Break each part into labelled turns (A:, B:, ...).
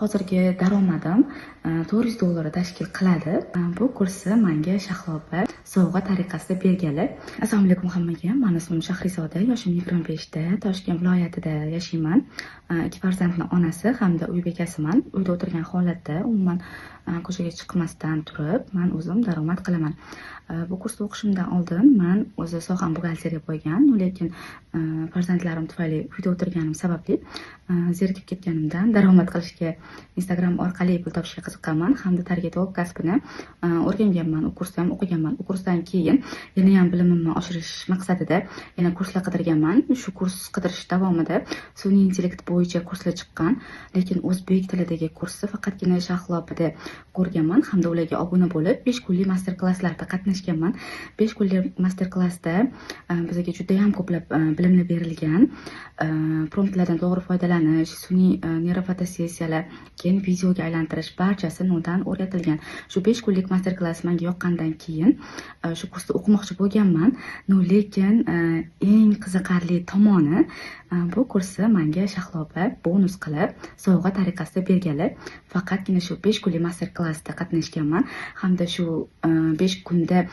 A: Hozirgi daromadim $400 tashkil qiladi. Bu kursni menga Shahlo opa sovg'a tariqasida berganlar. Assalomu alaykum hammaga. Men ismim Shahrizoda, yoshim 25 da, Toshkent viloyatida yashayman. 2 farzandning onasi hamda uy bekasiman. Uyda o'tirgan holatda umuman ko'chaga chiqmasdan turib, men o'zim daromad qilaman. Bu kursni o'qishimdan oldin men o'zi soham buxgalteriya bo'lgan, lekin farzandlarim tufayli uyda o'tirganim sababli zerikib ketganimdan daromad qilishga Instagram orqali pul topishga qiziqqanman hamda targetolog kasbini o'rganganman. U kursda ham o'qiganman. U kursdan keyin yana ham bilimimni oshirish maqsadida yana kurslar qidirganman. Shu kurs qidirish davomida sun'iy intellekt bo'yicha kurslar chiqqan, lekin o'zbek tilidagi kursni faqatgina Shahlo opida ko'rganman hamda ularga obuna bo'lib 5 kunlik master klasslarda qatnashganman. 5 kunlik master klassda bizga juda ham ko'plab bilimlar berilgan. Promptlardan to'g'ri foydalanish, sun'iy neyrofotosessiyalar, keyin videoga aylantirish barchasi noldan o'rgatilgan. Shu 5 kunlik master klass menga yoqqandan keyin shu kursda o'qimoqchi bo'lganman. Lekin eng qiziqarli tomoni bu kursni menga Shahlo opa bonus qilib sovg'a tariqasida berganlar. Faqatgina shu 5 kunlik master klassda qatnashganman hamda shu 5 kunda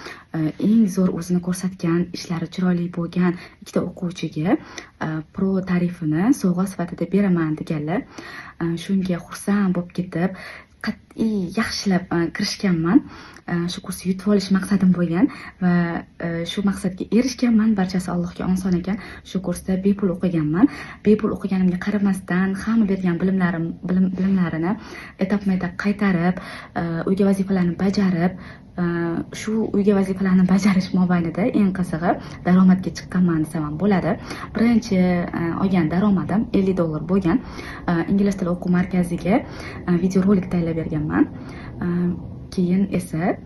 A: eng zo'r o'zini ko'rsatgan, ishlari chiroyli bo'lgan ikkita o'quvchiga pro tarifini sovg'a sifatida beraman deganlar. Shunga xursand bo'lib ketib, qat'iy yaxshilab kirishganman. Shu kursni yutib olish maqsadim bo'lgan va shu maqsadga erishganman. Barchasi Allohga oson ekan. Shu kursda bepul o'qiganman. Bepul o'qiganimga qaramasdan hamma bergan bilimlarini etap-etap qaytarib, uyga vazifalarni bajarib, shu uyga vazifalarni bajarish mobaynida eng qizig'i daromadga chiqqanman desam ham bo'ladi. Birinchi olgan daromadim $50 bo'lgan. Ingliz tili o'quv markaziga videorolik tayyorlab berganman. Keyin esa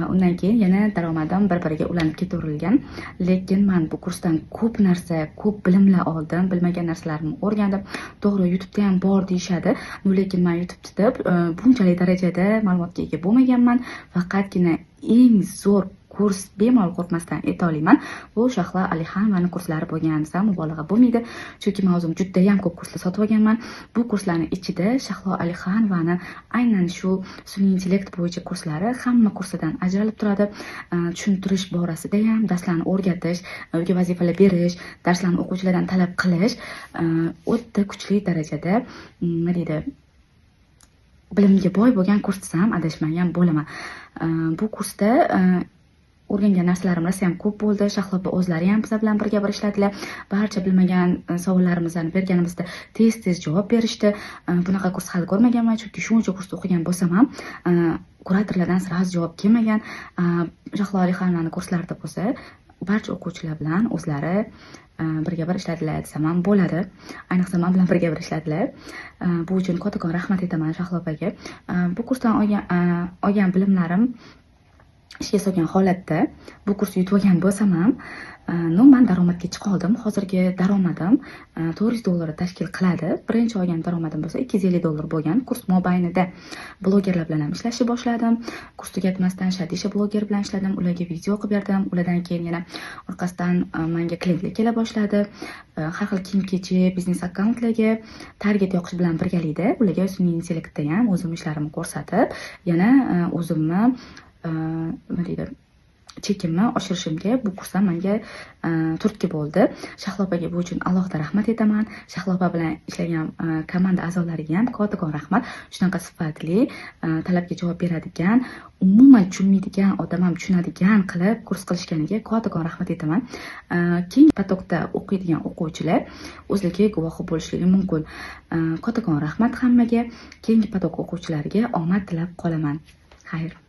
A: undan keyin yana daromadim bir-biriga ulanib ketaverilgan. Lekin men bu kursdan ko'p narsa, ko'p bilimlar oldim, bilmagan narsalarimni o'rgandim. To'g'ri, YouTube'da ham bor deyshadi, lekin men YouTube'da bunchalik darajada ma'lumotga ega bo'lmaganman. Faqatgina eng zo'r kurs, bemalol qo'rqmasdan ayta olaman, bu Shahlo Alixanovani kurslari bo'lgan desam mubolag'a bo'lmaydi. Chunki men o'zim juda ham ko'p kurslar sotib olganman. Bu kurslarning ichida Shahlo Alixanovani aynan shu sun'iy intellekt bo'yicha kurslari hamma kursidan ajralib turadi. Tushuntirish borasida ham, darslarni o'rgatish, uyga vazifalar berish, darslarni o'quvchilardan talab qilish o'ta kuchli darajada nima deydi, bilimga boy bo'lgan kurs desam adashmagan bo'laman. Bu kursda o'rgangan narsalarim rosa ham ko'p bo'ldi. Shahlo opa o'zlari ham bizlar bilan birga ishladilar. Barcha bilmagan savollarimizni berganimizda tez javob berishdi. Bunaqa kurs hali ko'rmaganman, chunki shuncha kursda o'qigan bo'lsam ham kuratorlardan sirasiz javob kelmagan. Shahlo Alixanovani kurslarida bo'lsa barcha o'quvchilar bilan o'zlari birga ishladilar desam ham bo'ladi. Ayniqsa men bilan birga ishladilar. Bu uchun kattakon rahmat aytaman Shahlo opaga. Bu kursdan olgan bilimlarim ishga solgan holatda bu kursni yutib olgan bo'lsam ham, men daromadga chiqa oldim. Hozirgi daromadim $400 tashkil qiladi. Birinchi olgan daromadim bo'lsa $250 bo'lgan. Kurs mobaynida blogerlar bilan ham ishlashni boshladim. Kurs tugatmasdan Shadisha bloger bilan ishladim. Ularga video qilib berdim. Ulardan keyin yana orqasidan menga klientlar kela boshladi. Har xil kiyim-kechak, biznes akkauntlarga target yoqish bilan birgalikda ularga sun'iy intellektda ham o'zim ishlarimni ko'rsatib, yana o'zimni nima deydi, chekimni oshirishimga bu kursdan menga turtki bo'ldi. Shahlo opaga bu uchun alohida rahmat aytaman. Shahlo opa bilan ishlagan komanda a'zolariga ham kattakon rahmat. Shunaqa sifatli, talabga javob beradigan, umuman tushunmaydigan odam ham tushunadigan qilib kurs qilishganiga kattakon rahmat aytaman. Keyingi potokda o'qiydigan o'quvchilar o'zligi guvohi bo'lishligi mumkin. Kattakon rahmat hammaga. Keyingi potok o'quvchilariga omad tilab qolaman. Xayr.